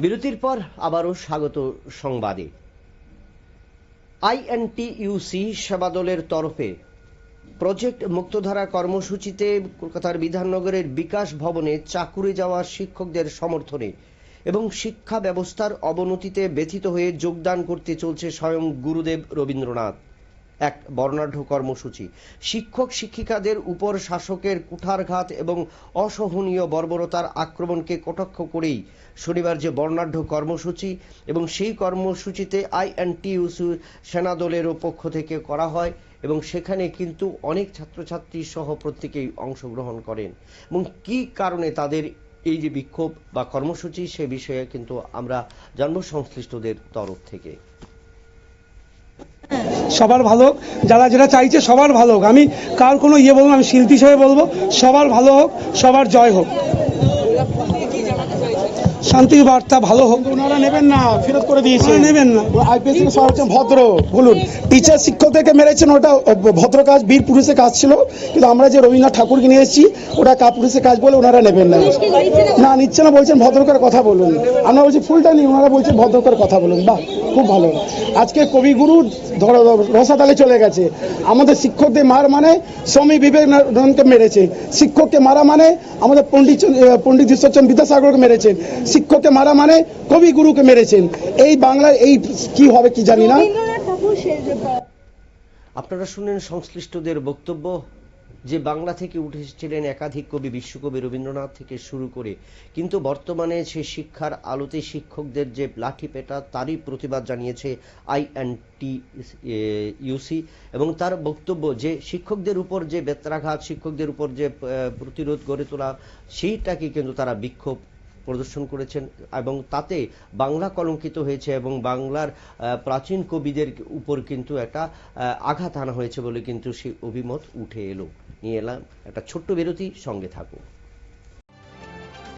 বিরতির পর আবারও স্বাগত সংবাদে। আইএনটিইউসি সেবা দলের তরফে প্রজেক্ট মুক্তধারা কর্মসূচিতে কলকাতার বিধাননগরের বিকাশ ভবনে চাকুরে যাওয়া শিক্ষকদের সমর্থনে এবং শিক্ষা ব্যবস্থার অবনতিতে ব্যথিত হয়ে যোগদান করতে চলছে স্বয়ং গুরুদেব রবীন্দ্রনাথ। এক বর্ণাঢ্য কর্মসূচি। শিক্ষক শিক্ষিকাদের উপর শাসকের কুঠারঘাত এবং অসহনীয় বর্বরতার আক্রমণকে কটাক্ষ করেই শনিবার যে বর্ণাঢ্য কর্মসূচি এবং সেই কর্মসূচিতে আইএনটিইউসি সেনা দলেরও পক্ষ থেকে করা হয় এবং সেখানে কিন্তু অনেক ছাত্রছাত্রী সহ প্রত্যেকেই অংশগ্রহণ করেন এবং কি কারণে তাদের এই যে বিক্ষোভ বা কর্মসূচি সে বিষয়ে কিন্তু আমরা জানবো সংশ্লিষ্টদের তরফ থেকে। সবার ভালো হোক, যারা যেটা চাইছে সবার ভালো হোক। আমি কার কোনো বলবো, আমি শিল্পী হিসেবে বলবো সবার ভালো হোক, সবার জয় হোক, শান্তির বার্তা ভালো হোক। ওনারা নেবেন না, ফেরত করে দিয়েছে, নেবেন না। আইপিএস থেকে সবাই হচ্ছেন ভদ্র। বলুন, টিচার শিক্ষকদেরকে মেরেছেন, ওটা ভদ্র কাজ, বীর পুরুষের কাজ ছিল, কিন্তু আমরা যে রবীন্দ্রনাথ ঠাকুরকে নিয়ে এসেছি ওটা কাপুরুষের কাজ বলে ওনারা নেবেন না। না নিচ্ছে না, বলছেন ভদ্র করে কথা বলুন। আমরা বলছি ফুলটা নিই, ওনারা বলছেন ভদ্র করে কথা বলুন। বাহ, খুব ভালো। আজকে কবিগুরু রসাতালে চলে গেছে। আমাদের শিক্ষকদের মার মানে স্বামী বিবেকানন্দকে মেরেছে, শিক্ষককে মারা মানে আমাদের পণ্ডিত ঈশ্বরচন্দ্র বিদ্যাসাগরকে মেরেছেন, শিক্ষককে মারা মানে কবিগুরুকে মেরেছেন। এই বাংলায় এই কি হবে কি জানি না। আপনারা শুনলেন সংশ্লিষ্টদের বক্তব্য যে বাংলা থেকে উঠে এসেছিলেন একাধিক কবি, বিশ্বকবি রবীন্দ্রনাথ থেকে শুরু করে, কিন্তু বর্তমানে সে শিক্ষার আলোতে শিক্ষকদের যে লাঠিপেটা তারই প্রতিবাদ জানিয়েছে আইএনটিইউসি এবং তার বক্তব্য যে শিক্ষকদের উপর যে বেত্রাঘাত, শিক্ষকদের উপর যে প্রতিরোধ গড়ে তোলা, সেইটাকে কিন্তু তারা বিক্ষোভ প্রদর্শন করেছেন এবং তাতে বাংলা কলঙ্কিত হয়েছে এবং বাংলার প্রাচীন কবিদের উপর কিন্তু একটা আঘাত আনা হয়েছে বলে কিন্তু সেই অভিমত উঠে এলো। নিয়ে এলাম একটা ছোট্ট বিরতি, সঙ্গে থাকুন।